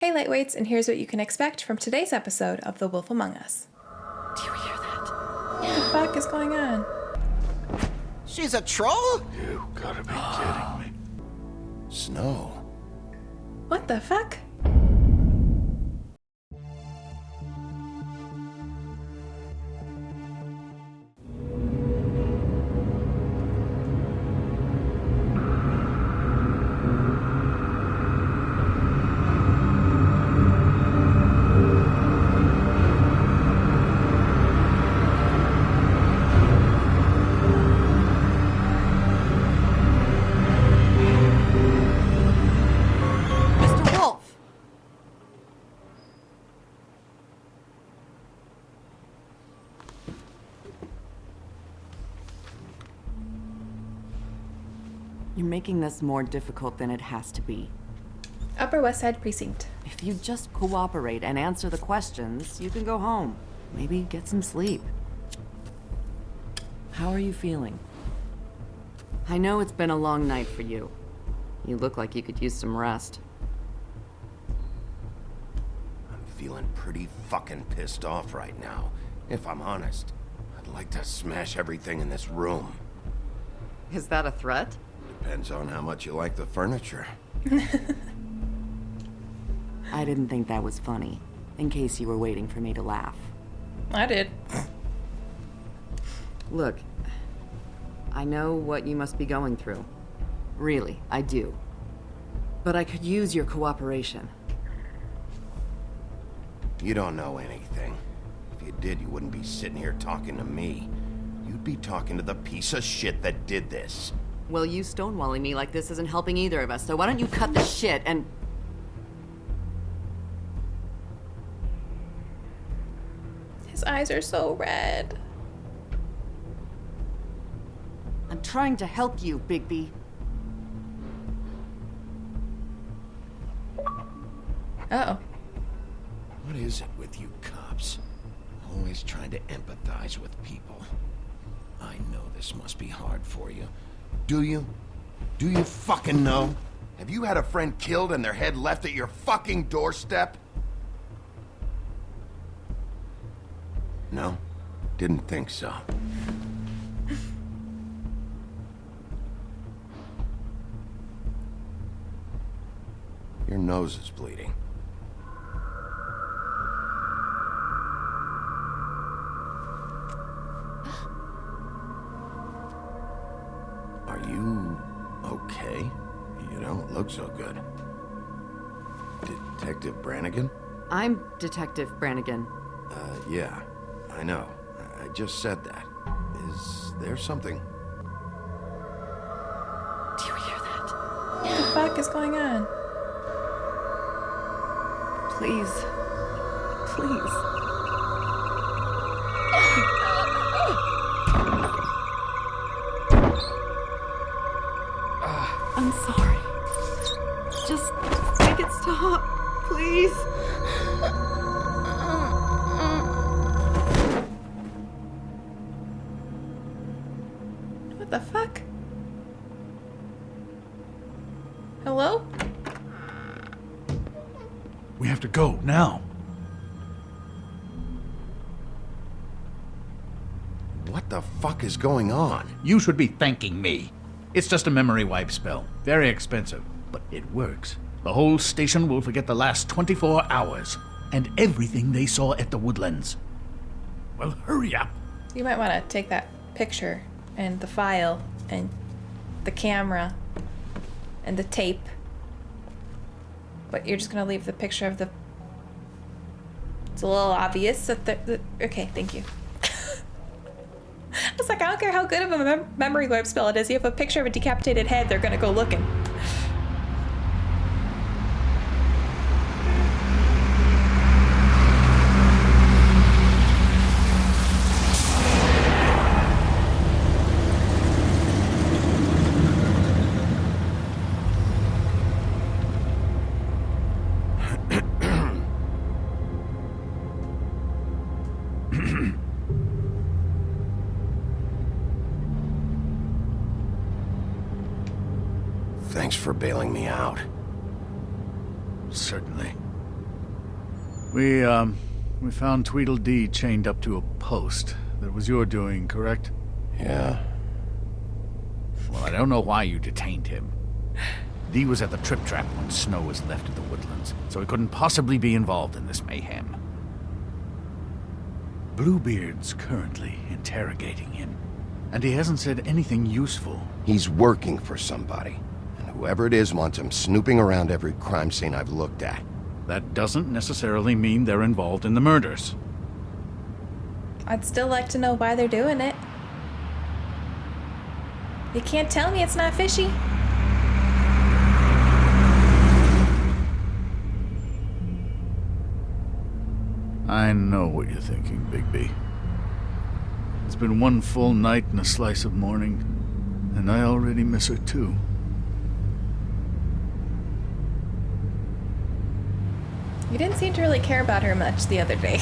Hey Lightweights, and here's what you can expect from today's episode of The Wolf Among Us. Do you hear that? What the fuck is going on? She's a troll? You gotta be kidding me. Snow. What the fuck? You're making this more difficult than it has to be. Upper West Side Precinct. If you just cooperate and answer the questions, you can go home. Maybe get some sleep. How are you feeling? I know it's been a long night for you. You look like you could use some rest. I'm feeling pretty fucking pissed off right now. If I'm honest, I'd like to smash everything in this room. Is that a threat? Depends on how much you like the furniture. I didn't think that was funny, in case you were waiting for me to laugh. I did. Look, I know what you must be going through. Really, I do. But I could use your cooperation. You don't know anything. If you did, you wouldn't be sitting here talking to me. You'd be talking to the piece of shit that did this. Well, you stonewalling me like this isn't helping either of us, so why don't you cut the shit and... His eyes are so red. I'm trying to help you, Bigby. Uh-oh. What is it with you cops? Always trying to empathize with people. I know this must be hard for you. Do you? Do you fucking know? Have you had a friend killed and their head left at your fucking doorstep? No? Didn't think so. Your nose is bleeding. Are you okay? You don't look so good. Detective Brannigan? I'm Detective Brannigan. Yeah, I know. I just said that. Is there something? Do you hear that? What the fuck is going on? Please. Please. I'm sorry. Just make it stop, please. What the fuck? Hello? We have to go now. What the fuck is going on? You should be thanking me. It's just a memory wipe spell. Very expensive, but it works. The whole station will forget the last 24 hours and everything they saw at the Woodlands. Well, hurry up. You might want to take that picture and the file and the camera and the tape. But you're just gonna leave the picture of the... It's a little obvious that okay, thank you. I was like, I don't care how good of a memory wipe spell it is. You have a picture of a decapitated head, they're gonna go looking. Thanks for bailing me out. Certainly. We found Tweedledee chained up to a post. That was your doing, correct? Yeah. Well, I don't know why you detained him. Dee was at the trip trap when Snow was left at the woodlands, so he couldn't possibly be involved in this mayhem. Bluebeard's currently interrogating him, and he hasn't said anything useful. He's working for somebody, and whoever it is wants him snooping around every crime scene I've looked at. That doesn't necessarily mean they're involved in the murders. I'd still like to know why they're doing it. You can't tell me it's not fishy. I know what you're thinking, Bigby. It's been one full night and a slice of morning, and I already miss her too. You didn't seem to really care about her much the other day.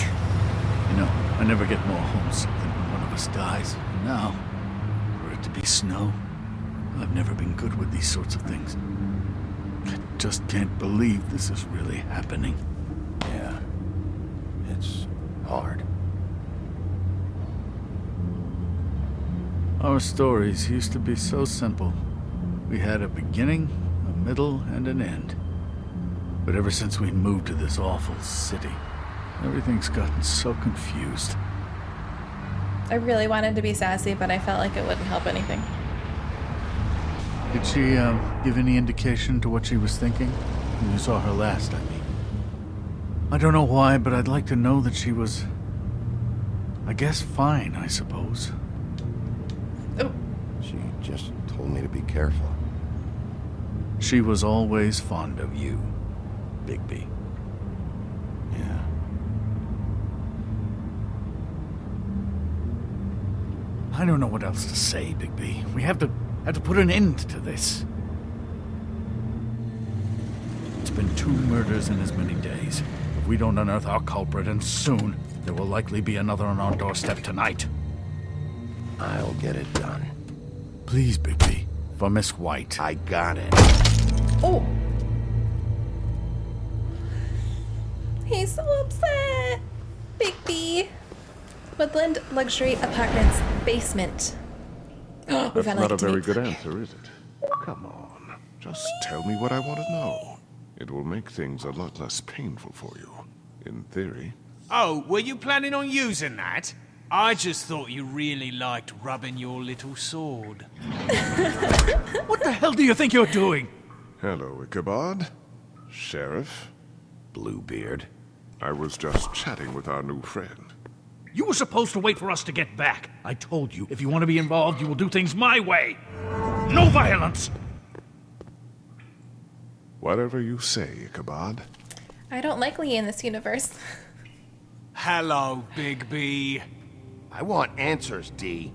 You know, I never get more homesick than when one of us dies. And now, for it to be Snow, I've never been good with these sorts of things. I just can't believe this is really happening. Yeah. It's hard. Our stories used to be so simple. We had a beginning, a middle, and an end. But ever since we moved to this awful city, everything's gotten so confused. I really wanted to be sassy, but I felt like it wouldn't help anything. Did she, give any indication to what she was thinking? When you saw her last, I mean. I don't know why, but I'd like to know that she was... I guess fine, I suppose. Oh. She just told me to be careful. She was always fond of you, Bigby. Yeah. I don't know what else to say, Bigby. We have to put an end to this. It's been 2 murders in as many days. If we don't unearth our culprit, and soon, there will likely be another on our doorstep tonight. I'll get it done. Please, Bigby, for Miss White. I got it. Oh. He's so upset. Bigby. Woodland Luxury Apartments basement. Oh, we That's found not like a very tape. good answer, is it? Come on. Just tell me what I want to know. It will make things a lot less painful for you. In theory. Oh, were you planning on using that? I just thought you really liked rubbing your little sword. What the hell do you think you're doing? Hello, Ichabod. Sheriff. Bluebeard. I was just chatting with our new friend. You were supposed to wait for us to get back. I told you, if you want to be involved, you will do things my way. No violence! Whatever you say, Ichabod. I don't like Lee in this universe. Hello, Bigby. I want answers, Dee.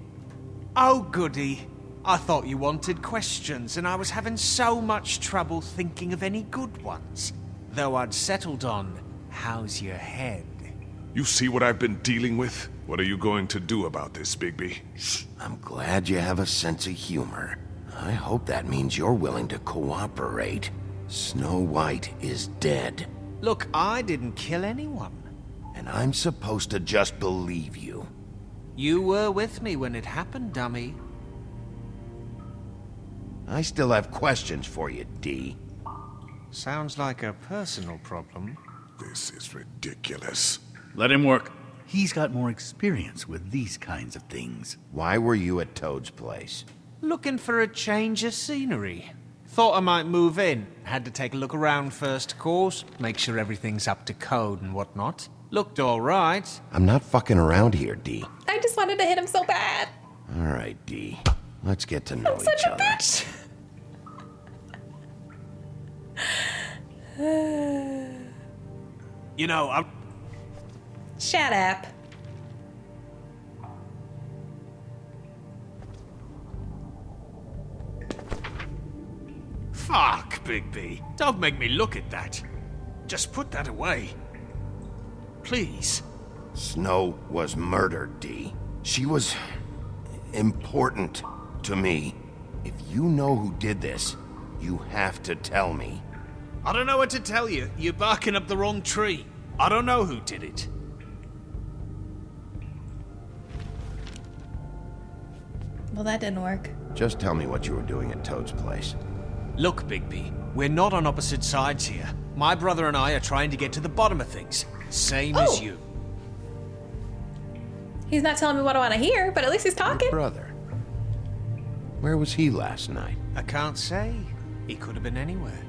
Oh, goody. I thought you wanted questions, and I was having so much trouble thinking of any good ones. Though I'd settled on, how's your head? You see what I've been dealing with? What are you going to do about this, Bigby? I'm glad you have a sense of humor. I hope that means you're willing to cooperate. Snow White is dead. Look, I didn't kill anyone. And I'm supposed to just believe you. You were with me when it happened, dummy. I still have questions for you, Dee. Sounds like a personal problem. This is ridiculous. Let him work. He's got more experience with these kinds of things. Why were you at Toad's place? Looking for a change of scenery. Thought I might move in. Had to take a look around first, of course. Make sure everything's up to code and whatnot. Looked all right. I'm not fucking around here, Dee. I just wanted to hit him so bad. All right, Dee. Let's get to know I'm such each a other. bitch. You know, I... Shut up. Fuck, Bigby. Don't make me look at that. Just put that away. Please. Snow was murdered, Dee. She was important to me. If you know who did this, you have to tell me. I don't know what to tell you. You're barking up the wrong tree. I don't know who did it. Well, that didn't work. Just tell me what you were doing at Toad's place. Look, Bigby, we're not on opposite sides here. My brother and I are trying to get to the bottom of things. Same as you. He's not telling me what I want to hear, but at least he's talking. Brother. Where was he last night? I can't say. He could have been anywhere.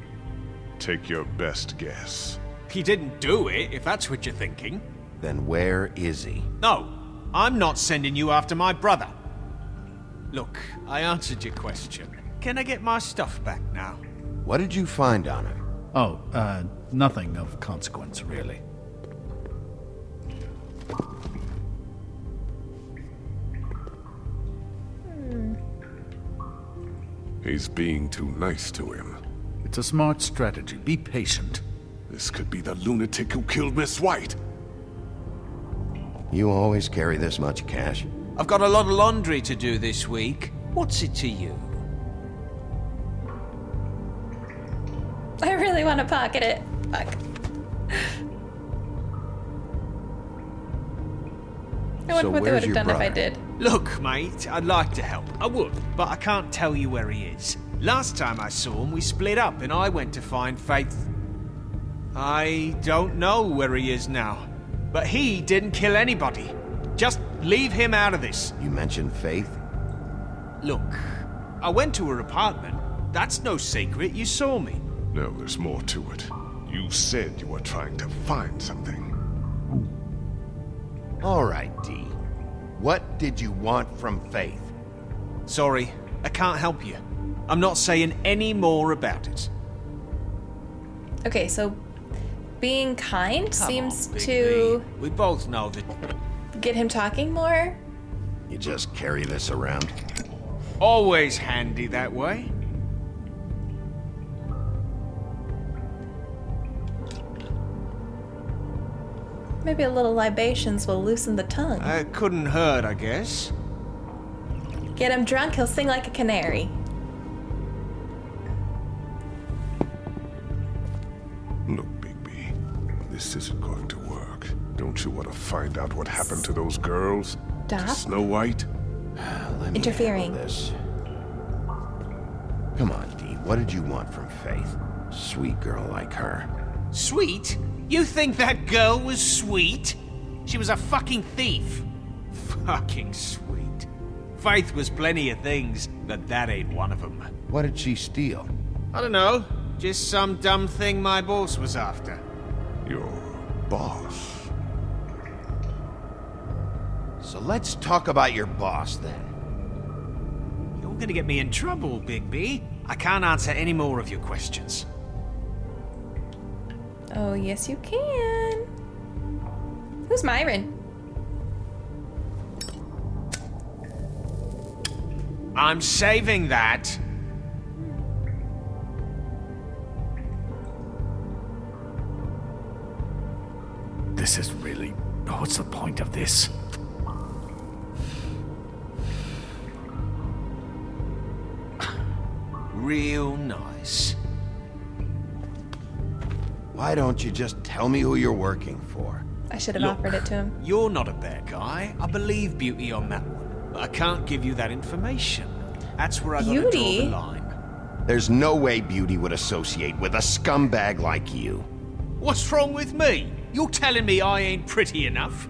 Take your best guess. He didn't do it, if that's what you're thinking. Then where is he? No, I'm not sending you after my brother. Look, I answered your question. Can I get my stuff back now? What did you find on him? Oh, nothing of consequence, really. He's being too nice to him. It's a smart strategy. Be patient. This could be the lunatic who killed Miss White. You always carry this much cash? I've got a lot of laundry to do this week. What's it to you? I really want to pocket it. Fuck. I wonder what they would have done if I did. Look, mate, I'd like to help. I would, but I can't tell you where he is. Last time I saw him, we split up and I went to find Faith. I don't know where he is now, but he didn't kill anybody. Just leave him out of this. You mentioned Faith? Look, I went to her apartment. That's no secret, you saw me. No, there's more to it. You said you were trying to find something. All right, D. What did you want from Faith? Sorry, I can't help you. I'm not saying any more about it. Okay, so being kind Come seems on, Big to B. We both know that. get him talking more. You just carry this around? Always handy that way. Maybe a little libations will loosen the tongue. It couldn't hurt, I guess. Get him drunk, he'll sing like a canary. Look, Bigby, this isn't going to work. Don't you want to find out what happened to those girls? To Stop Snow White? Let me interfering. handle this. Come on, D. What did you want from Faith? Sweet girl like her. Sweet? You think that girl was sweet? She was a fucking thief. Fucking sweet. Faith was plenty of things, but that ain't one of them. What did she steal? I don't know. Just some dumb thing my boss was after. Your boss? So let's talk about your boss, then. You're gonna get me in trouble, Bigby. I can't answer any more of your questions. Oh, yes you can. Who's Myron? I'm saving that. This is really... What's the point of this? Real nice. Why don't you just tell me who you're working for? I should have Look, offered it to him. You're not a bad guy. I believe Beauty on that one. But I can't give you that information. That's where I gotta draw Beauty? the line. There's no way Beauty would associate with a scumbag like you. What's wrong with me? You're telling me I ain't pretty enough?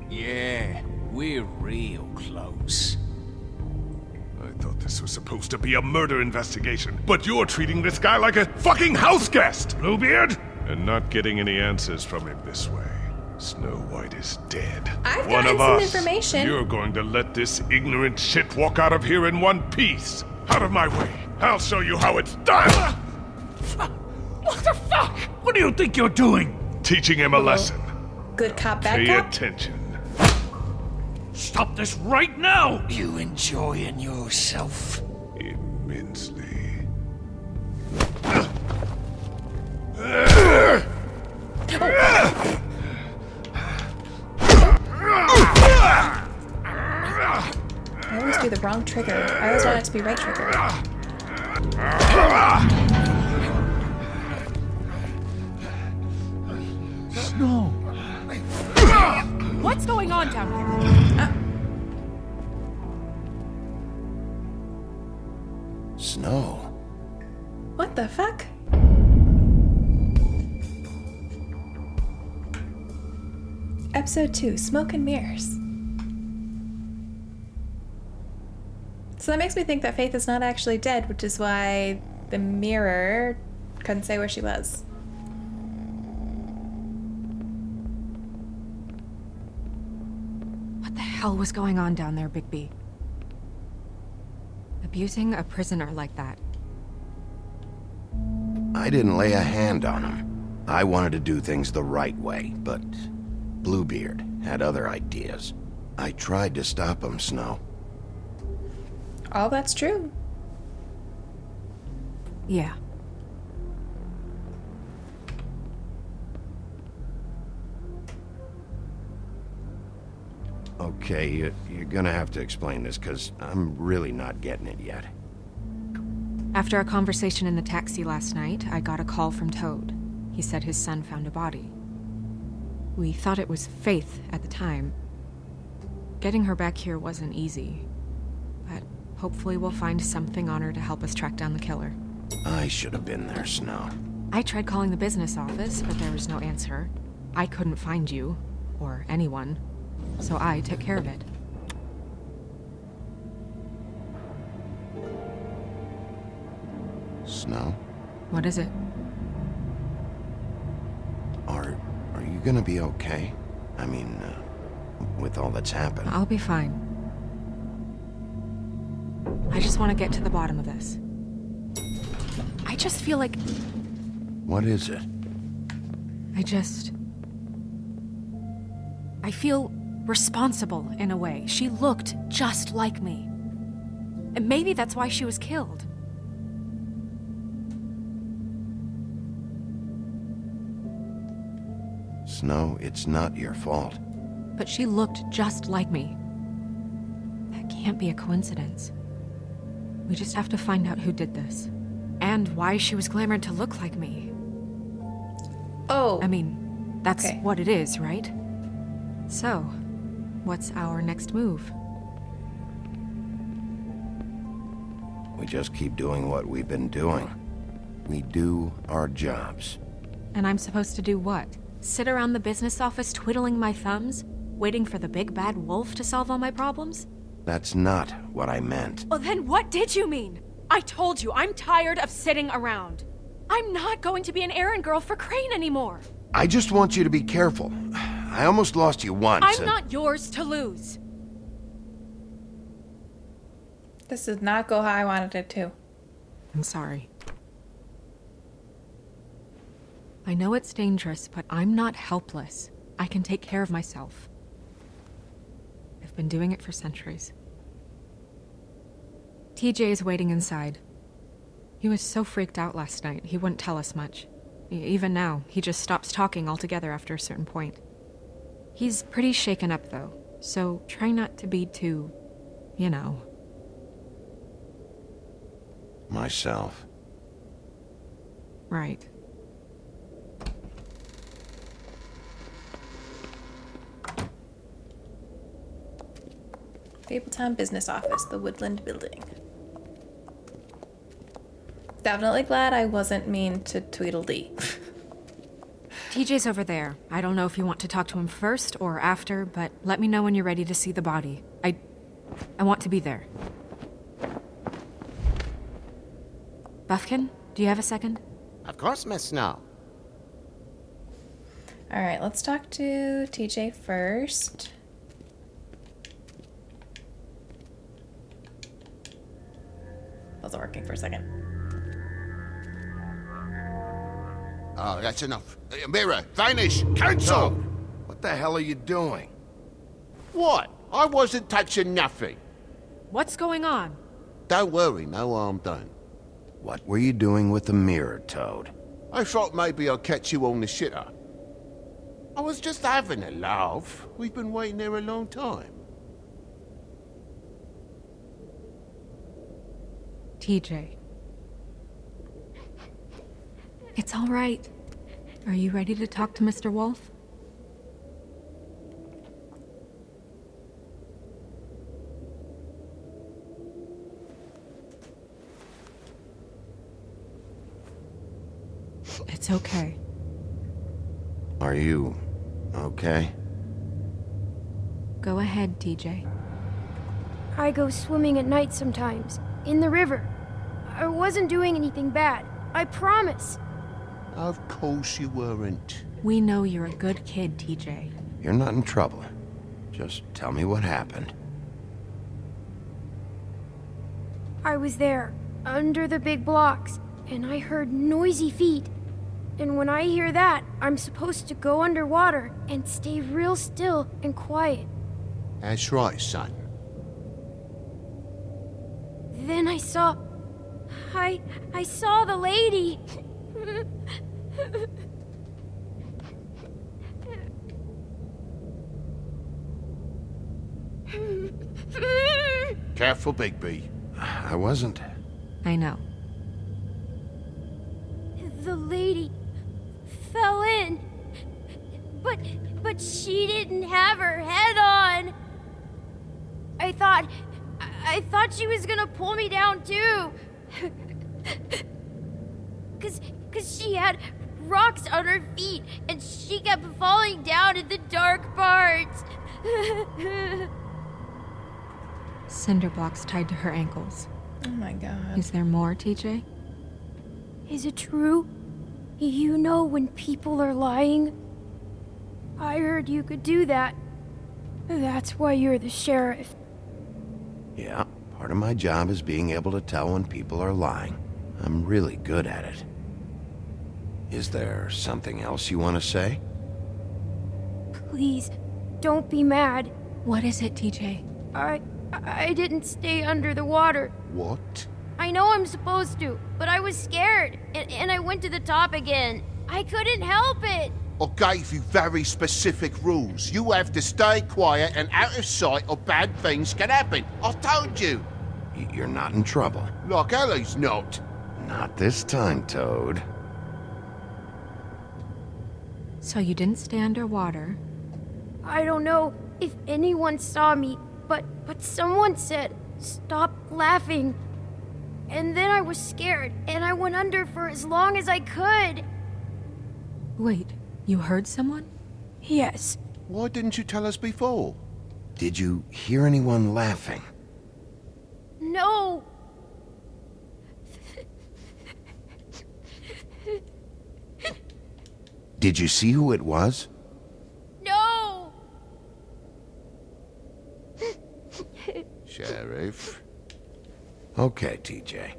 Yeah, we're real close. I thought this was supposed to be a murder investigation, but you're treating this guy like a fucking house guest, Bluebeard! And not getting any answers from him this way. Snow White is dead. I've One gotten of some us. information. You're going to let this ignorant shit walk out of here in one piece. Out of my way. I'll show you how it's done. What the fuck? What do you think you're doing? Teaching him a lesson. Good cop, bad Pay cop? attention. Stop this right now! You enjoying yourself? Immensely. I always do the wrong trigger. I always want it to be right trigger. Snow! What's going on down here? Snow. What the fuck? Episode 2, Smoke and Mirrors. So that makes me think that Faith is not actually dead, which is why the mirror couldn't say where she was. What the hell was going on down there, Bigby? Abusing a prisoner like that. I didn't lay a hand on him. I wanted to do things the right way, but Bluebeard had other ideas. I tried to stop him, Snow. All that's true. Yeah. Okay, you're gonna have to explain this, because I'm really not getting it yet. After a conversation in the taxi last night, I got a call from Toad. He said his son found a body. We thought it was Faith at the time. Getting her back here wasn't easy, but hopefully we'll find something on her to help us track down the killer. I should have been there, Snow. I tried calling the business office, but there was no answer. I couldn't find you, or anyone, so I took care of it. Snow? What is it? Are you gonna be okay? I mean, with all that's happened. I'll be fine. I just want to get to the bottom of this. I just feel like... What is it? I feel responsible in a way. She looked just like me. And maybe that's why she was killed. Snow, it's not your fault. But she looked just like me. That can't be a coincidence. We just have to find out who did this. And why she was glamored to look like me. Oh. I mean, that's Okay. what it is, right? So, what's our next move? We just keep doing what we've been doing. We do our jobs. And I'm supposed to do what? Sit around the business office twiddling my thumbs, waiting for the big bad wolf to solve all my problems? That's not what I meant. Well, then what did you mean? I told you, I'm tired of sitting around. I'm not going to be an errand girl for Crane anymore. I just want you to be careful. I almost lost you once. I'm not yours to lose. This did not go how I wanted it to. I'm sorry. I know it's dangerous, but I'm not helpless. I can take care of myself. I've been doing it for centuries. TJ is waiting inside. He was so freaked out last night, he wouldn't tell us much. Even now, he just stops talking altogether after a certain point. He's pretty shaken up, though, so try not to be too, you know. Myself. Right. Fabletown Business Office, the Woodland Building. Definitely glad I wasn't mean to Tweedledee. TJ's over there. I don't know if you want to talk to him first or after, but let me know when you're ready to see the body. I want to be there. Buffkin, do you have a second? Of course, Miss Snow. Alright, let's talk to TJ first. Wasn't working for a second. Oh, that's enough. Mirror, vanish, cancel! What the hell are you doing? What? I wasn't touching nothing. What's going on? Don't worry, no harm done. What were you doing with the mirror, Toad? I thought maybe I'd catch you on the shitter. I was just having a laugh. We've been waiting there a long time. TJ. It's all right. Are you ready to talk to Mr. Wolf? It's okay. Are you okay? Go ahead, TJ. I go swimming at night sometimes, in the river. I wasn't doing anything bad, I promise. Of course you weren't. We know you're a good kid, TJ. You're not in trouble. Just tell me what happened. I was there, under the big blocks, and I heard noisy feet. And when I hear that, I'm supposed to go underwater and stay real still and quiet. That's right, son. Then I saw the lady. Careful, Bigby. I wasn't. I know. The lady fell in. But she didn't have her head on. I thought she was gonna pull me down too. Cause she had rocks on her feet and she kept falling down in the dark parts. Cinder blocks tied to her ankles. Oh my god. Is there more, TJ? Is it true? You know when people are lying? I heard you could do that. That's why you're the sheriff. Yeah, part of my job is being able to tell when people are lying. I'm really good at it. Is there something else you want to say? Please, don't be mad. What is it, TJ? I didn't stay under the water. What? I know I'm supposed to, but I was scared, and I went to the top again. I couldn't help it. I gave you very specific rules. You have to stay quiet and out of sight or bad things can happen. I told you. You're not in trouble. Like Ellie's not. Not this time, Toad. So you didn't stay underwater. I don't know if anyone saw me, but someone said, "Stop laughing." And then I was scared, and I went under for as long as I could. Wait, you heard someone? Yes. Why didn't you tell us before? Did you hear anyone laughing? No. Did you see who it was? No. Sheriff. Okay, TJ.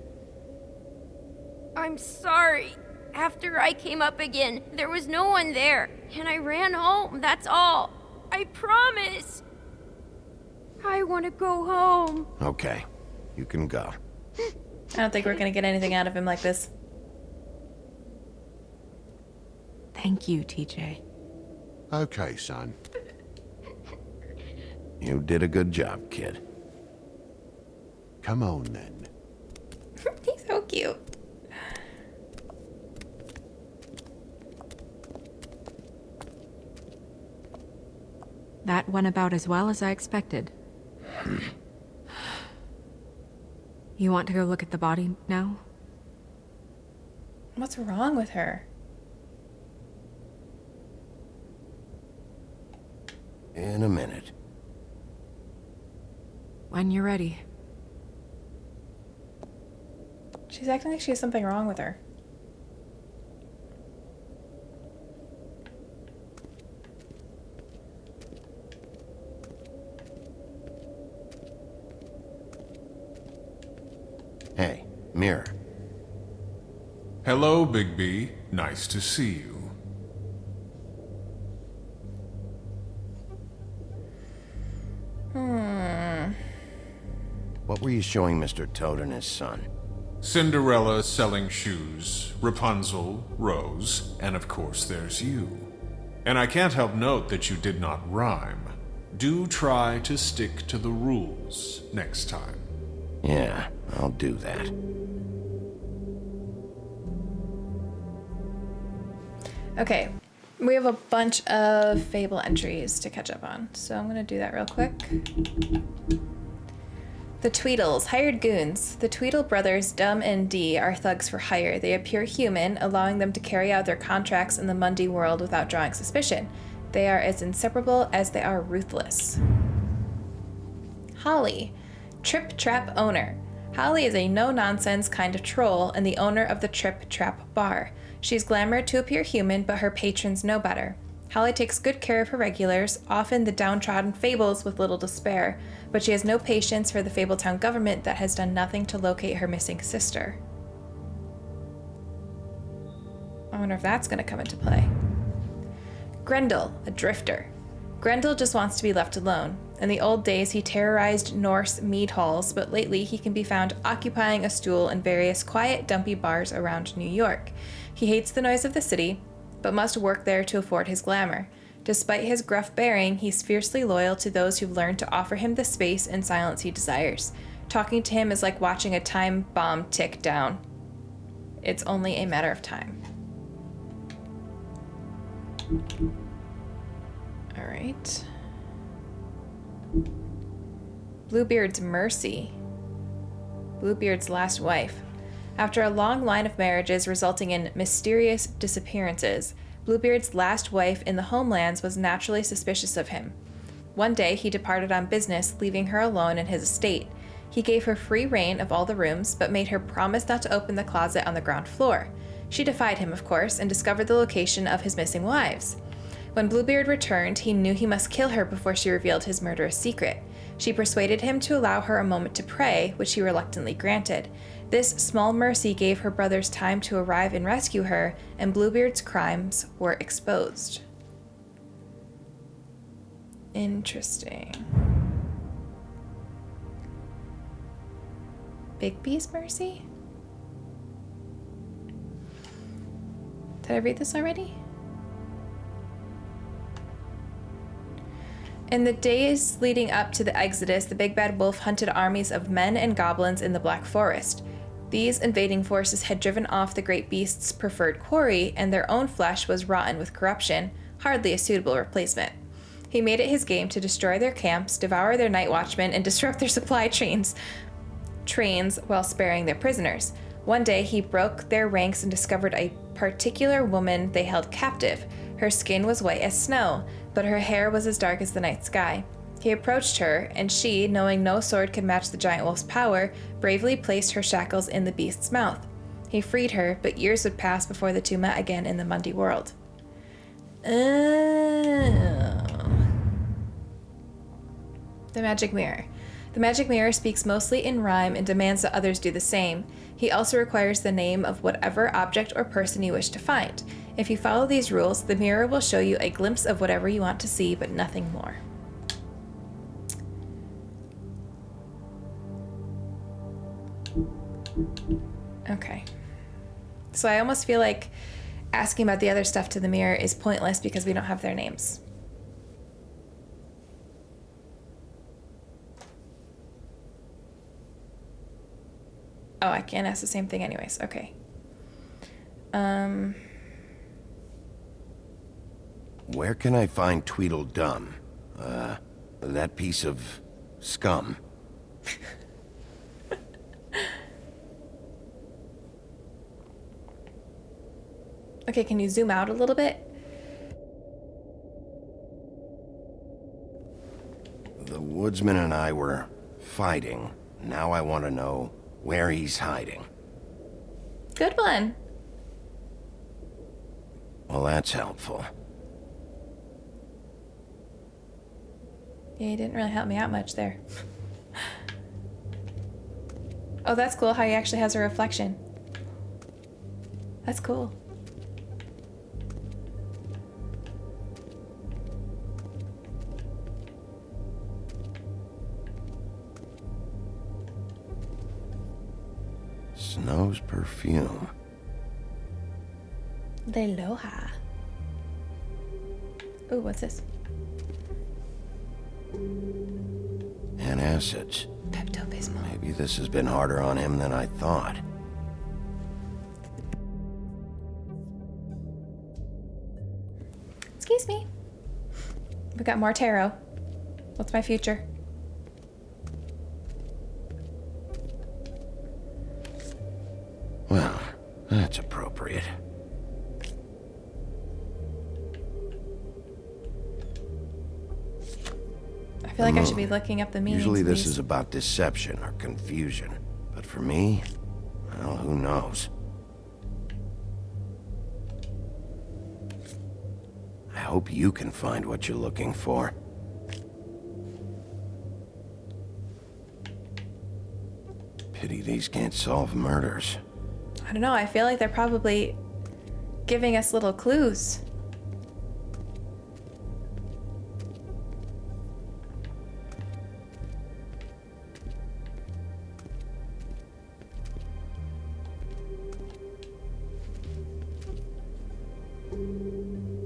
I'm sorry. After I came up again, there was no one there, and I ran home, that's all. I promise. I want to go home. Okay, you can go. I don't think we're gonna get anything out of him like this. Thank you, TJ. Okay, son. You did a good job, kid. Come on, then. He's so cute. That went about as well as I expected. You want to go look at the body now? What's wrong with her? In a minute. When you're ready. She's acting like she has something wrong with her. Hey, Mirror. Hello, Big B. Nice to see you. What were you showing Mr. Toad and his son? Cinderella selling shoes, Rapunzel, Rose, and of course there's you. And I can't help note that you did not rhyme. Do try to stick to the rules next time. Yeah, I'll do that. Okay, we have a bunch of Fable entries to catch up on, so I'm gonna do that real quick. The Tweedles, hired goons. The Tweedle brothers, Dumb and Dee, are thugs for hire. They appear human, allowing them to carry out their contracts in the Mundy world without drawing suspicion. They are as inseparable as they are ruthless. Holly, Trip Trap owner. Holly is a no-nonsense kind of troll and the owner of the Trip Trap bar. She's glamored to appear human, but her patrons know better. Holly takes good care of her regulars, often the downtrodden Fables with little to spare, but she has no patience for the Fabletown government that has done nothing to locate her missing sister. I wonder if that's going to come into play. Grendel, a drifter. Grendel just wants to be left alone. In the old days, he terrorized Norse mead halls, but lately he can be found occupying a stool in various quiet, dumpy bars around New York. He hates the noise of the city, but must work there to afford his glamour. Despite his gruff bearing, he's fiercely loyal to those who've learned to offer him the space and silence he desires. Talking to him is like watching a time bomb tick down. It's only a matter of time. All right. Bluebeard's Mercy. Bluebeard's last wife. After a long line of marriages resulting in mysterious disappearances, Bluebeard's last wife in the homelands was naturally suspicious of him. One day, he departed on business, leaving her alone in his estate. He gave her free rein of all the rooms, but made her promise not to open the closet on the ground floor. She defied him, of course, and discovered the location of his missing wives. When Bluebeard returned, he knew he must kill her before she revealed his murderous secret. She persuaded him to allow her a moment to pray, which he reluctantly granted. This small mercy gave her brothers time to arrive and rescue her, and Bluebeard's crimes were exposed. Interesting. Bigby's Mercy? Did I read this already? In the days leading up to the Exodus, the Big Bad Wolf hunted armies of men and goblins in the Black Forest. These invading forces had driven off the great beast's preferred quarry, and their own flesh was rotten with corruption, hardly a suitable replacement. He made it his game to destroy their camps, devour their night watchmen, and disrupt their supply trains while sparing their prisoners. One day, he broke their ranks and discovered a particular woman they held captive. Her skin was white as snow, but her hair was as dark as the night sky. He approached her, and she, knowing no sword could match the giant wolf's power, bravely placed her shackles in the beast's mouth. He freed her, but years would pass before the two met again in the Mundy world. Oh. The Magic Mirror. The Magic Mirror speaks mostly in rhyme and demands that others do the same. He also requires the name of whatever object or person you wish to find. If you follow these rules, the mirror will show you a glimpse of whatever you want to see, but nothing more. Okay. So I almost feel like asking about the other stuff to the mirror is pointless because we don't have their names. Oh, I can't ask the same thing anyways. Okay. Where can I find Tweedledum? That piece of scum. Okay, can you zoom out a little bit? The woodsman and I were fighting. Now I want to know where he's hiding. Good one. Well, that's helpful. Yeah, you didn't really help me out much there. Oh, that's cool how he actually has a reflection. That's cool. Snow's perfume. The Aloha. Ooh, what's this? Antacids. Pepto-Bismol. Maybe this has been harder on him than I thought. Excuse me. We got more tarot. What's my future? That's appropriate. I feel like I should be looking up the meanings. Usually of this these. is about deception or confusion. But for me, well, who knows? I hope you can find what you're looking for. Pity these can't solve murders. I don't know, I feel like they're probably giving us little clues.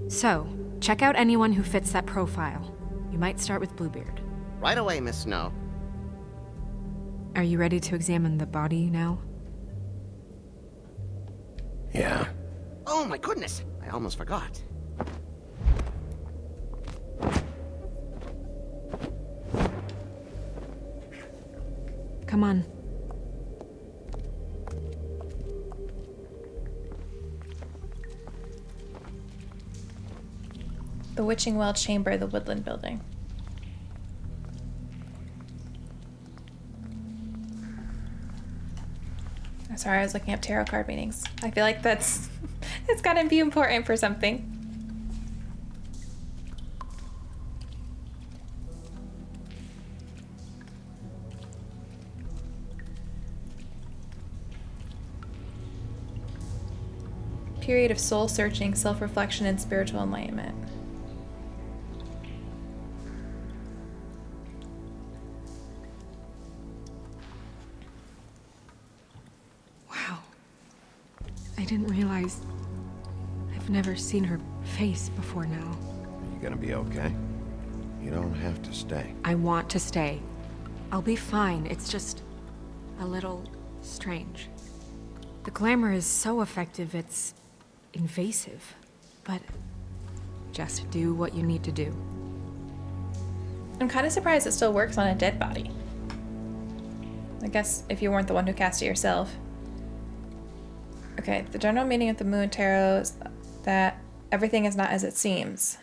So, check out anyone who fits that profile. You might start with Bluebeard. Right away, Miss Snow. Are you ready to examine the body now? Yeah. Oh my goodness, I almost forgot. Come on. The Witching Well Chamber, the Woodland Building. I'm sorry, I was looking up tarot card meanings. I feel like that's it's gotta be important for something. Period of soul searching, self-reflection, and spiritual enlightenment. Wow. I didn't realize... I've never seen her face before now. You gonna be okay? You don't have to stay. I want to stay. I'll be fine. It's just... a little... strange. The glamour is so effective, it's... invasive. But... just do what you need to do. I'm kind of surprised it still works on a dead body. I guess if you weren't the one who cast it yourself. Okay, the general meaning of the Moon Tarot is that everything is not as it seems.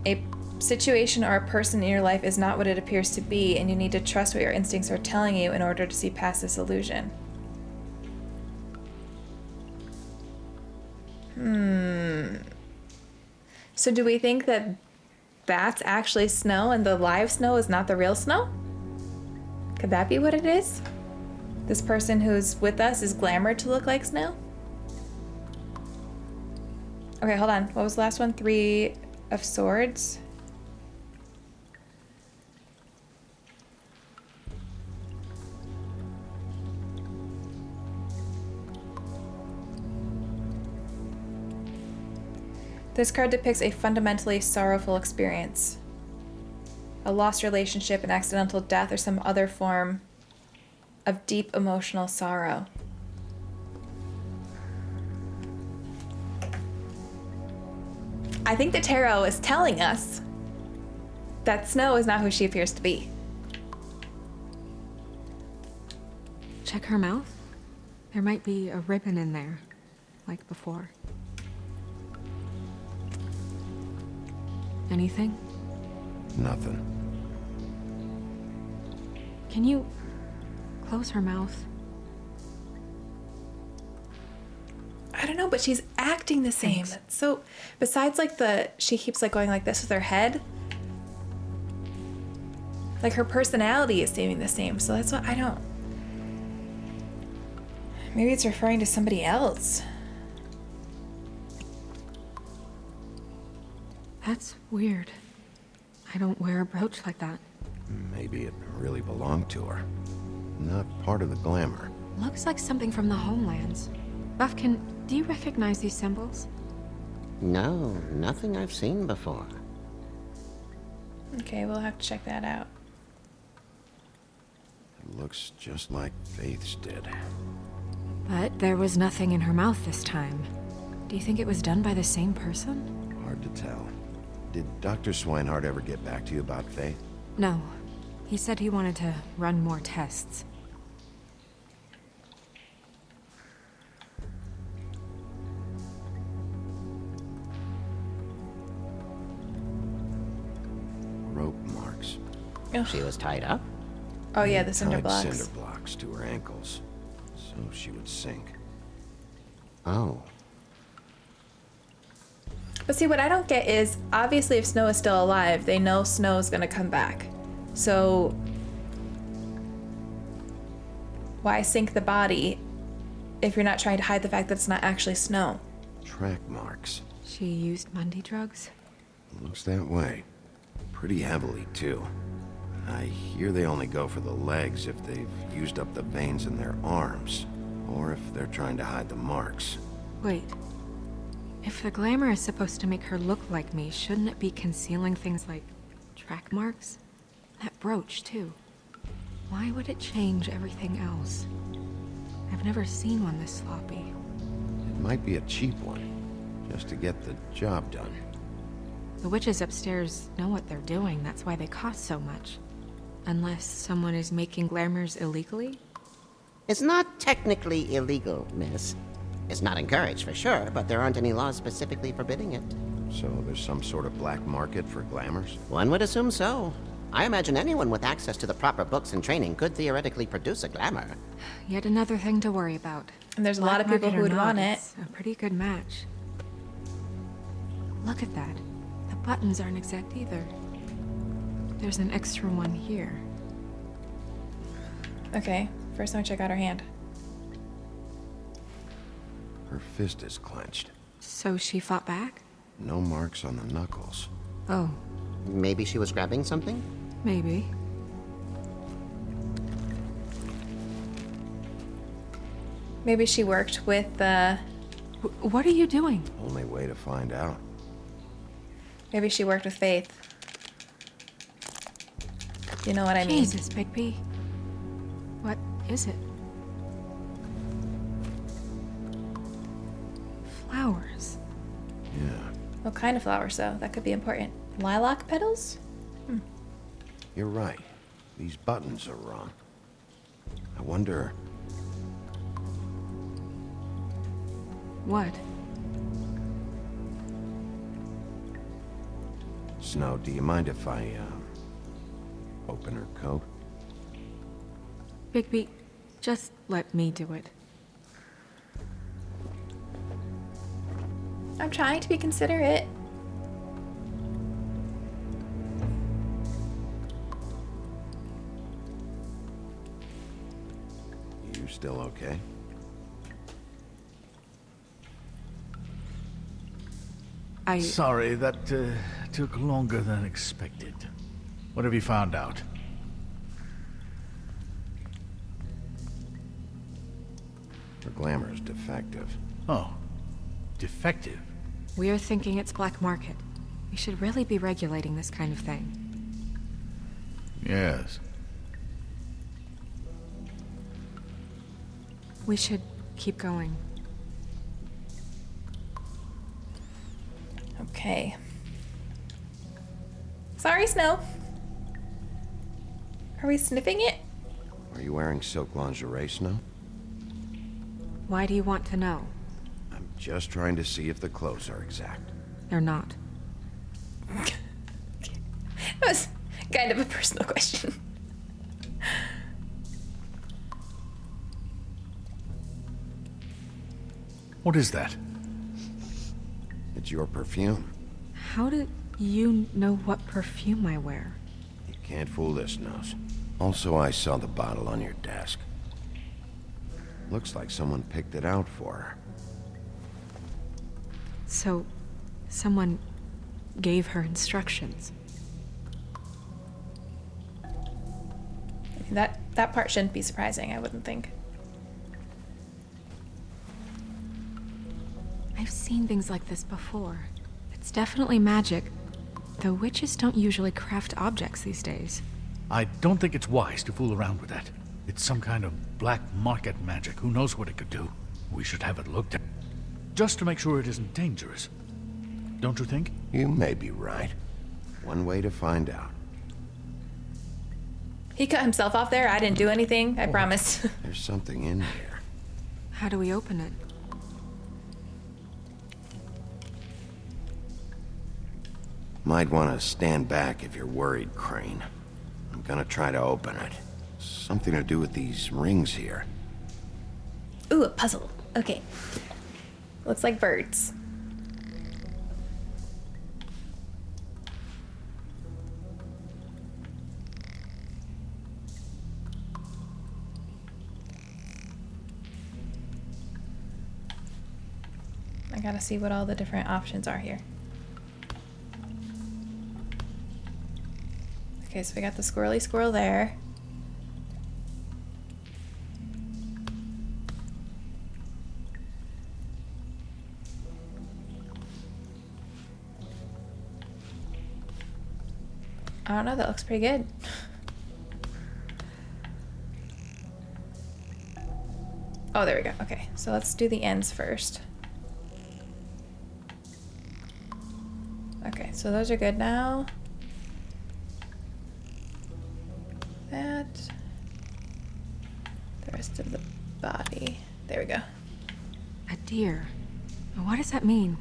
A situation or a person in your life is not what it appears to be, and you need to trust what your instincts are telling you in order to see past this illusion. So do we think that that's actually snow and the live snow is not the real snow? Could that be what it is? This person who's with us is glamored to look like snow? Okay, hold on. What was the last one? 3 of Swords? This card depicts a fundamentally sorrowful experience. A lost relationship, an accidental death, or some other form of deep emotional sorrow. I think the tarot is telling us that Snow is not who she appears to be. Check her mouth. There might be a ribbon in there, like before. Anything? Nothing. Can you close her mouth? I don't know, but she's acting the same. Thanks. So, besides like she keeps like going like this with her head. Like her personality is seeming the same. So that's what I don't. Maybe it's referring to somebody else. That's weird. I don't wear a brooch like that. Maybe it really belonged to her. Not part of the glamour. Looks like something from the homelands. Buffkin, do you recognize these symbols? No, nothing I've seen before. Okay, we'll have to check that out. It looks just like Faith's did. But there was nothing in her mouth this time. Do you think it was done by the same person? Hard to tell. Did Dr. Swinehart ever get back to you about Faith? No. He said he wanted to run more tests. blocks. Ugh. She was tied up? Oh yeah, the cinder Tied blocks. cinder blocks to her ankles, so she would sink. Oh. But see, what I don't get is, obviously if Snow is still alive, they know Snow's gonna come back. So why sink the body if you're not trying to hide the fact that it's not actually Snow? Track marks. She used Mundy drugs? Looks that way. Pretty heavily, too. I hear they only go for the legs if they've used up the veins in their arms, or if they're trying to hide the marks. Wait. If the glamour is supposed to make her look like me, shouldn't it be concealing things like track marks? That brooch, too. Why would it change everything else? I've never seen one this sloppy. It might be a cheap one, just to get the job done. The witches upstairs know what they're doing, that's why they cost so much. Unless someone is making glamours illegally? It's not technically illegal, miss. It's not encouraged for sure, but there aren't any laws specifically forbidding it. So there's some sort of black market for glamours? One would assume so. I imagine anyone with access to the proper books and training could theoretically produce a glamour. Yet another thing to worry about. And there's a lot of people Black who would market or want not, it. it's a pretty good match. Look at that. The buttons aren't exact either. There's an extra one here. Okay, first I'm gonna check out her hand. Her fist is clenched. So she fought back? No marks on the knuckles. Oh, Maybe she was grabbing something? maybe. Maybe she worked with What are you doing? Only way to find out. maybe she worked with Faith. You know what I mean? Jesus, Bigby. What is it? Flowers. Yeah, What kind of flowers though? That could be important. Lilac petals? you're right. These buttons are wrong. I wonder... What? Snow, do you mind if I, open her coat? Bigby, just let me do it. I'm trying to be considerate. You still okay? Sorry, that took longer than expected. What have you found out? Her glamour is defective. Oh, defective. We're thinking it's black market. We should really be regulating this kind of thing. Yes. We should keep going. Okay. Sorry, Snow. Are we sniffing it? Are you wearing silk lingerie, Snow? Why do you want to know? I'm just trying to see if the clothes are exact. They're not. That was kind of a personal question. What is that? It's your perfume. How do you know what perfume I wear? You can't fool this nose. Also, I saw the bottle on your desk. Looks like someone picked it out for her. So, someone gave her instructions. That part shouldn't be surprising, I wouldn't think. I've seen things like this before. It's definitely magic, though witches don't usually craft objects these days. I don't think it's wise to fool around with that. It's some kind of black market magic. Who knows what it could do? We should have it looked at. Just to make sure it isn't dangerous. Don't you think? You may be right. One way to find out. He cut himself off there. I didn't do anything. I promise. There's something in here. How do we open it? Might want to stand back if you're worried, Crane. I'm gonna try to open it. Something to do with these rings here. Ooh, a puzzle. Okay. Looks like birds. I gotta see what all the different options are here. Okay, so we got the squirrely squirrel there. I don't know, that looks pretty good. Oh, there we go. Okay, so let's do the ends first. Okay, so those are good now. That. The rest of the body. There we go. A deer. What does that mean?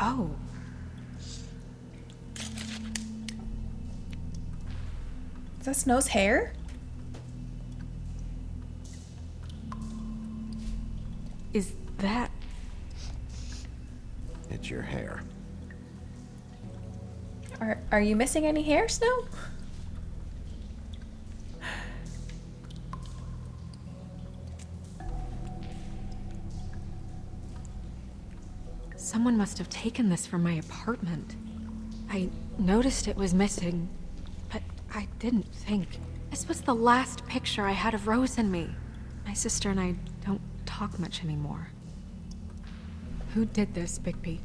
Oh. Is that Snow's hair? Is that... It's your hair. Are you missing any hair, Snow? Someone must have taken this from my apartment. I noticed it was missing, but I didn't think. This was the last picture I had of Rose and me. My sister and I don't talk much anymore. Who did this, Bigby?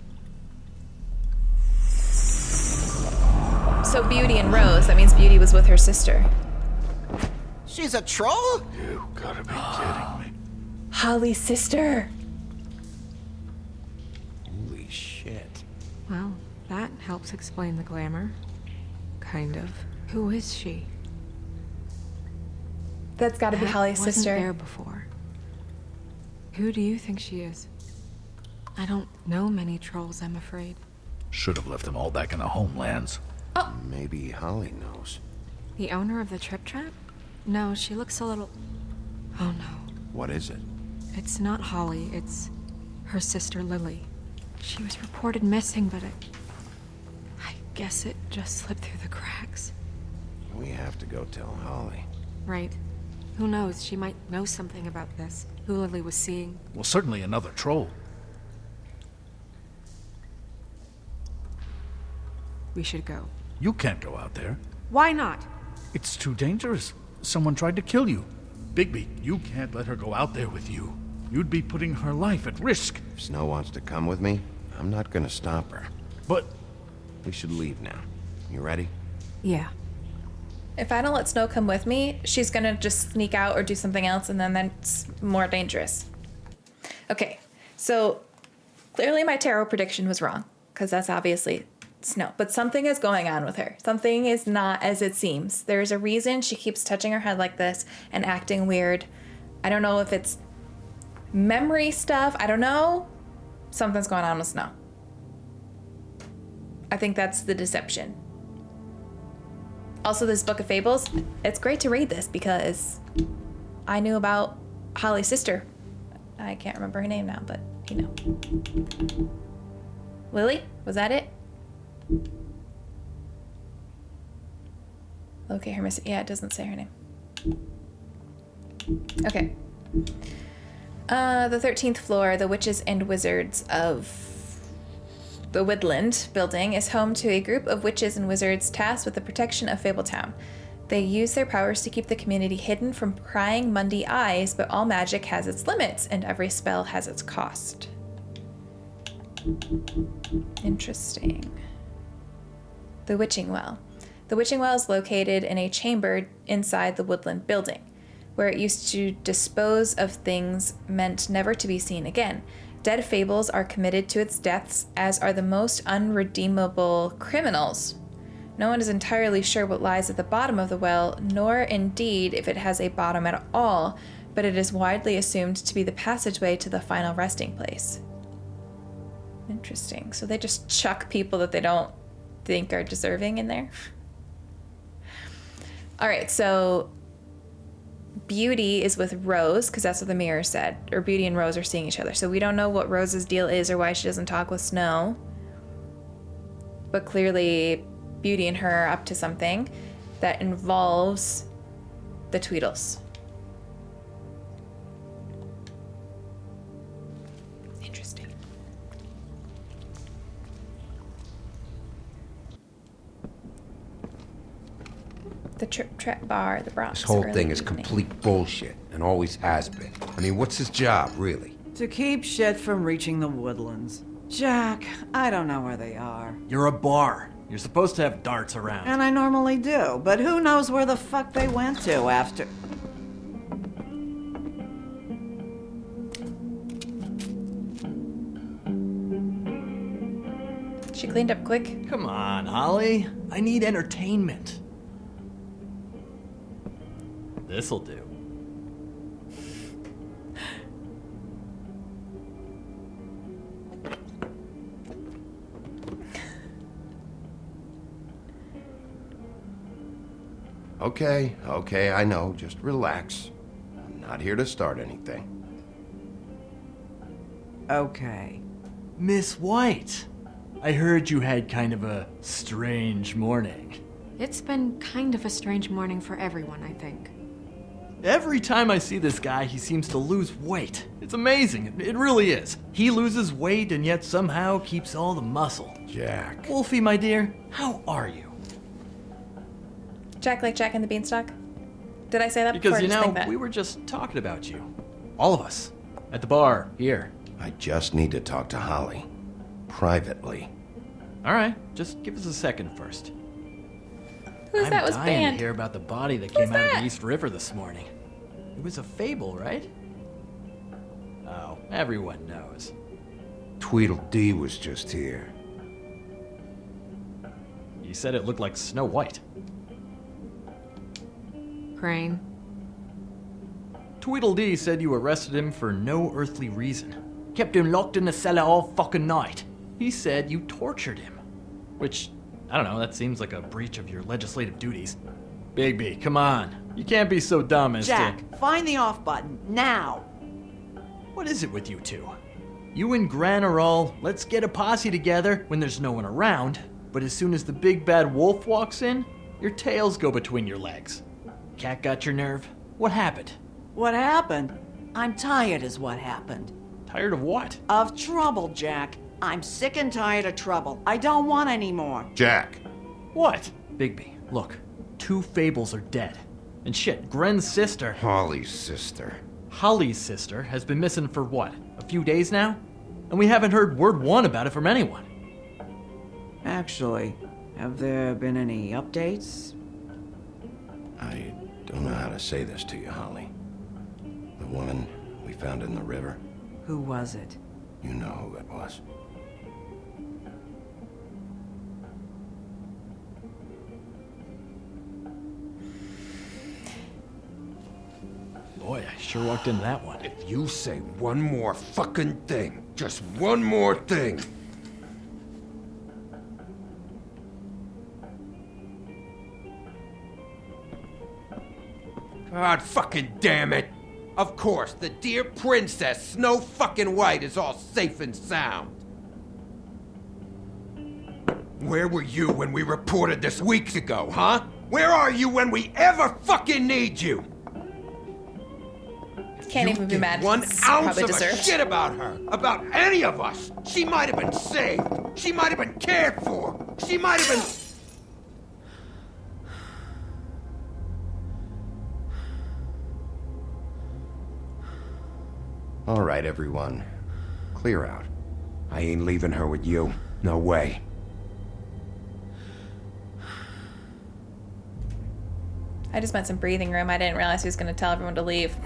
So Beauty and Rose, that means Beauty was with her sister. She's a troll? You gotta be kidding me. Holly's sister. Holy shit. Well, that helps explain the glamour. Kind of. Who is she? That's gotta be That Holly's wasn't sister. there before. Who do you think she is? I don't know many trolls, I'm afraid. Should have left them all back in the homelands. Maybe Holly knows. The owner of the Trip Trap? No, she looks a little... Oh no. What is it? It's not Holly, it's her sister Lily. She was reported missing, but I guess it just slipped through the cracks. We have to go tell Holly. Right. Who knows, she might know something about this. Who Lily was seeing. Well, certainly another troll. We should go. You can't go out there. Why not? It's too dangerous. Someone tried to kill you. Bigby, you can't let her go out there with you. You'd be putting her life at risk. If Snow wants to come with me, I'm not gonna stop her. But We should leave now. You ready? Yeah. If I don't let Snow come with me, she's gonna just sneak out or do something else, and then that's more dangerous. Okay, so clearly my tarot prediction was wrong, because that's obviously Snow. But something is going on with her. Something is not as it seems. There's a reason she keeps touching her head like this and acting weird. I don't know if it's memory stuff. I don't know. Something's going on with Snow. I think that's the deception. Also, this book of fables, it's great to read this because I knew about Holly's sister. I can't remember her name now, but you know. Lily? Was that it? Okay, her miss. Yeah, it doesn't say her name. Okay. The 13th floor, the Witches and Wizards of the Woodland building, is home to a group of witches and wizards tasked with the protection of Fabletown. They use their powers to keep the community hidden from prying Mundy eyes, but all magic has its limits, and every spell has its cost. Interesting. The Witching Well. The Witching Well is located in a chamber inside the Woodland building, where it used to dispose of things meant never to be seen again. Dead fables are committed to its depths, as are the most unredeemable criminals. No one is entirely sure what lies at the bottom of the well, nor indeed if it has a bottom at all, but it is widely assumed to be the passageway to the final resting place. Interesting. So they just chuck people that they don't think are deserving in there? All right, so Beauty is with Rose, because that's what the mirror said. Or Beauty and Rose are seeing each other. So we don't know what Rose's deal is or why she doesn't talk with Snow. But clearly, Beauty and her are up to something that involves the Tweedles. Interesting. The Trip Trap Bar, the Bronx. This whole early thing is evening. complete bullshit, and always has been. I mean, what's his job, really? To keep shit from reaching the woodlands. Jack, I don't know where they are. You're a bar. You're supposed to have darts around. And I normally do, but who knows where the fuck they went to after... She cleaned up quick. Come on, Holly. I need entertainment. This'll do. Okay, I know. Just relax. I'm not here to start anything. Okay. Miss White, I heard you had kind of a strange morning. It's been kind of a strange morning for everyone, I think. Every time I see this guy, he seems to lose weight. It's amazing. It really is. He loses weight and yet somehow keeps all the muscle. Jack. Wolfie, my dear, how are you? Jack like Jack and the Beanstalk? Did I say that before? Because, you Just know, think that? we were just talking about you. All of us. At the bar, here. I just need to talk to Holly. Privately. All right, just give us a second first. Who's that was I'm dying banned? to hear about the body that came out of that? the East River this morning. It was a Fable, right? Oh, everyone knows. Tweedledee was just here. You said it looked like Snow White. Crane. Tweedledee said you arrested him for no earthly reason. Kept him locked in the cellar all fucking night. He said you tortured him. Which, I don't know, that seems like a breach of your legislative duties. Bigby, come on. You can't be so dumb as Jack, find the off button, now! What is it with you two? You and Gran are all, let's get a posse together when there's no one around, but as soon as the big bad wolf walks in, your tails go between your legs. Cat got your nerve? What happened? What happened? I'm tired is what happened. Tired of what? Of trouble, Jack. I'm sick and tired of trouble. I don't want any more. Jack. What? Bigby, look. 2 Fables are dead. And shit, Gren's sister... Holly's sister. Holly's sister has been missing for what? A few days now? And we haven't heard word one about it from anyone. Actually, have there been any updates? I don't know how to say this to you, Holly. The woman we found in the river. Who was it? You know who it was. Boy, I sure walked into that one. If you say one more fucking thing, just one more thing. God fucking damn it! Of course, the dear Princess Snow fucking White is all safe and sound. Where were you when we reported this weeks ago, huh? Where are you when we ever fucking need you? Can't You even be did mad. one It's ounce probably of a deserved. shit about her, about any of us. She might have been saved. She might have been cared for. She might have been. All right, everyone. Clear out. I ain't leaving her with you. No way. I just meant some breathing room. I didn't realize he was going to tell everyone to leave.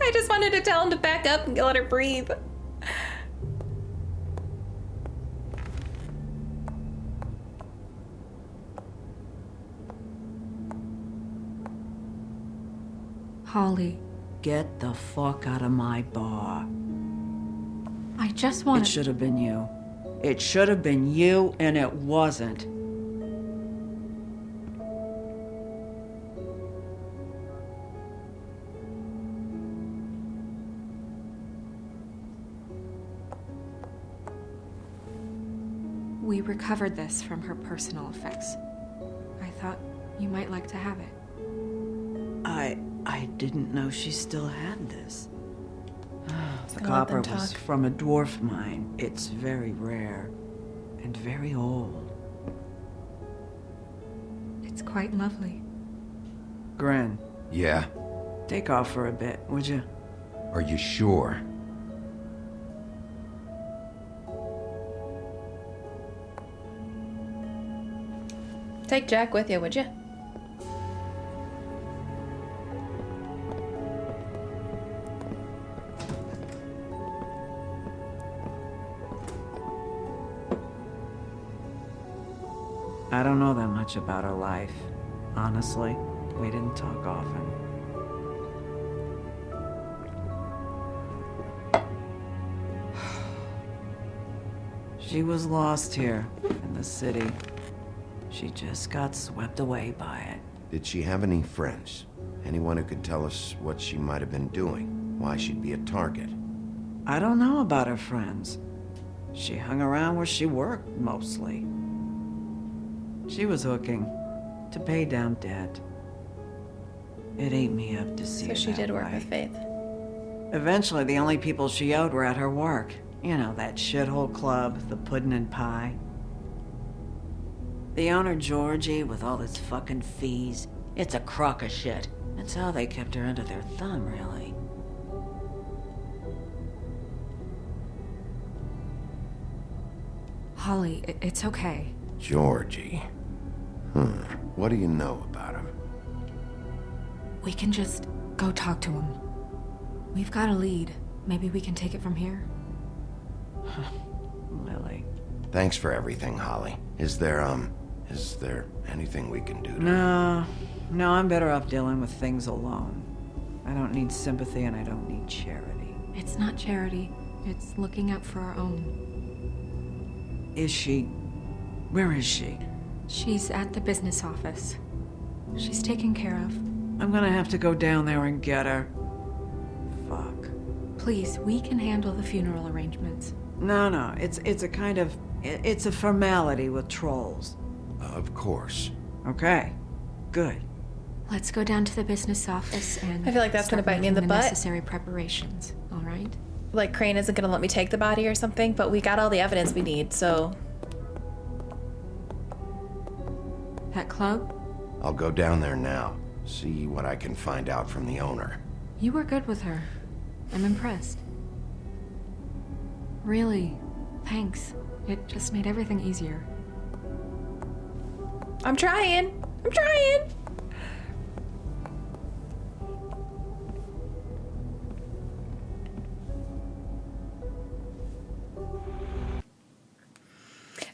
I just wanted to tell him to back up and let her breathe. Holly, Get the fuck out of my bar. I just wanted... It should have been you. It should have been you, and it wasn't. We recovered this from her personal effects. I thought you might like to have it. I didn't know she still had this. The gonna let them copper was talk. from a dwarf mine. It's very rare and very old. It's quite lovely. Gren, Yeah? take off for a bit, would you? Are you sure? Take Jack with you, would you? I don't know that much about her life. Honestly, we didn't talk often. She was lost here in the city. She just got swept away by it. Did she have any friends? Anyone who could tell us what she might have been doing? Why she'd be a target? I don't know about her friends. She hung around where she worked, mostly. She was hooking to pay down debt. It ate me up to see So it she did that work way. with Faith. Eventually, the only people she owed were at her work. You know, that shithole club, the Puddin' and Pie. The owner, Georgie, with all his fucking fees, it's a crock of shit. That's how they kept her under their thumb, really. Holly, it's okay. Georgie. What do you know about him? We can just go talk to him. We've got a lead. Maybe we can take it from here? Lily. Thanks for everything, Holly. Is there anything we can do to... No, I'm better off dealing with things alone. I don't need sympathy and I don't need charity. It's not charity. It's looking out for our own. Is she... Where is she? She's at the business office. She's taken care of. I'm gonna have to go down there and get her. Fuck. Please, we can handle the funeral arrangements. No, it's a kind of... It's a formality with trolls. Of course. Okay, good. Let's go down to the business office and... I feel like that's gonna start bite me in making the butt. necessary preparations, all right? Like, Crane isn't gonna let me take the body or something, but we got all the evidence we need, so... That club? I'll go down there now. See what I can find out from the owner. You were good with her. I'm impressed. Really, thanks. It just made everything easier. I'm trying! I'm trying!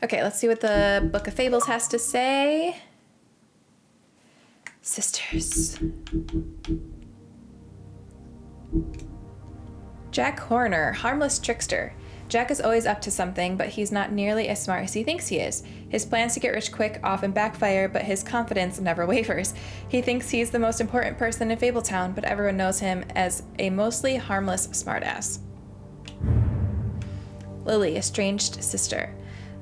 Okay, let's see what the Book of Fables has to say. Sisters. Jack Horner, harmless trickster. Jack is always up to something, but he's not nearly as smart as he thinks he is. His plans to get rich quick often backfire, but his confidence never wavers. He thinks he's the most important person in Fabletown, but everyone knows him as a mostly harmless smartass. Lily, estranged sister.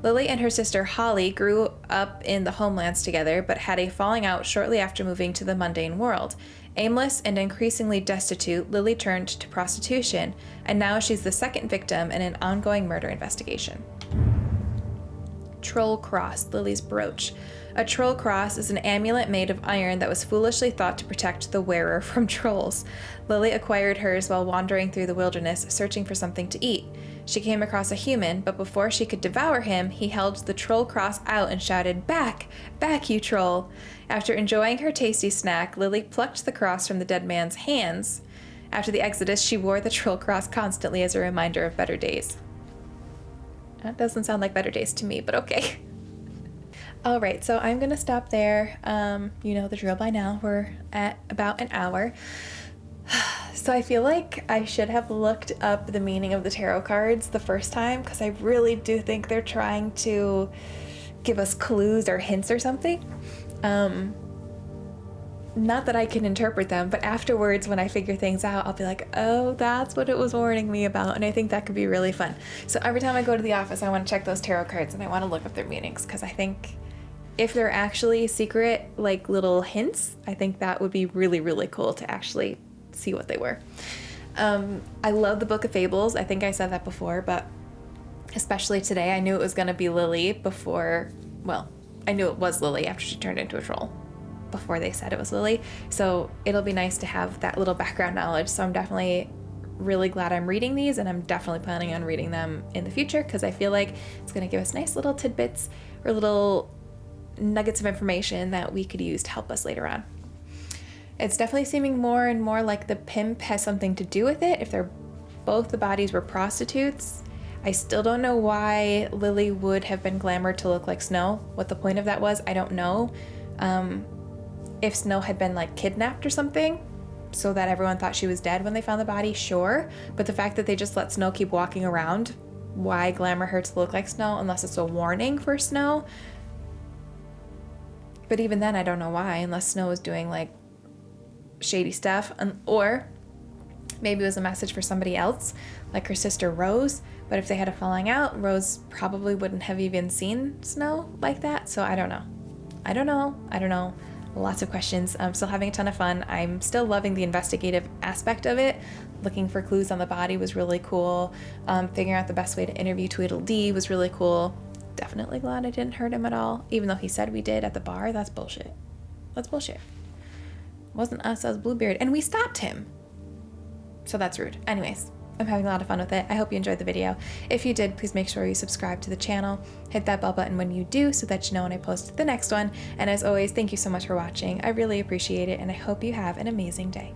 Lily and her sister Holly grew up in the homelands together, but had a falling out shortly after moving to the mundane world. Aimless and increasingly destitute, Lily turned to prostitution, and now she's the second victim in an ongoing murder investigation. Troll Cross, Lily's brooch. A troll cross is an amulet made of iron that was foolishly thought to protect the wearer from trolls. Lily acquired hers while wandering through the wilderness, searching for something to eat. She came across a human, but before she could devour him, he held the troll cross out and shouted, "Back! Back, you troll!" After enjoying her tasty snack, Lily plucked the cross from the dead man's hands. After the exodus, she wore the troll cross constantly as a reminder of better days. That doesn't sound like better days to me, but okay. All right, so I'm gonna stop there. You know the drill by now. We're at about an hour. So I feel like I should have looked up the meaning of the tarot cards the first time, because I really do think they're trying to give us clues or hints or something. Not that I can interpret them, but afterwards when I figure things out, I'll be like, oh, that's what it was warning me about. And I think that could be really fun. So every time I go to the office, I want to check those tarot cards and I want to look up their meanings, because I think if they're actually secret, like little hints, I think that would be really, really cool to actually see what they were. I love the Book of Fables. I think I said that before, but especially today, I knew it was going to be Lily before, well, I knew it was Lily after she turned into a troll, before they said it was Lily. So it'll be nice to have that little background knowledge. So I'm definitely really glad I'm reading these, and I'm definitely planning on reading them in the future, because I feel like it's going to give us nice little tidbits or little nuggets of information that we could use to help us later on. It's definitely seeming more and more like the pimp has something to do with it. If they're both the bodies were prostitutes, I still don't know why Lily would have been glamored to look like Snow. What the point of that was, I don't know. If Snow had been like kidnapped or something so that everyone thought she was dead when they found the body, sure. But the fact that they just let Snow keep walking around, why glamour her to look like Snow unless it's a warning for Snow? But even then, I don't know why, unless Snow was doing like shady stuff, or maybe it was a message for somebody else, like her sister Rose. But if they had a falling out, Rose probably wouldn't have even seen Snow like that. So I don't know. Lots of questions. I'm still having a ton of fun. I'm still loving the investigative aspect of it. Looking for clues on the body was really cool. Figuring out the best way to interview Tweedledee was really cool. Definitely glad I didn't hurt him at all, even though he said we did at the bar. That's bullshit. That's bullshit. It wasn't us, that was Bluebeard, and we stopped him. So that's rude. Anyways, I'm having a lot of fun with it. I hope you enjoyed the video. If you did, please make sure you subscribe to the channel. Hit that bell button when you do so that you know when I post the next one. And as always, thank you so much for watching. I really appreciate it, and I hope you have an amazing day.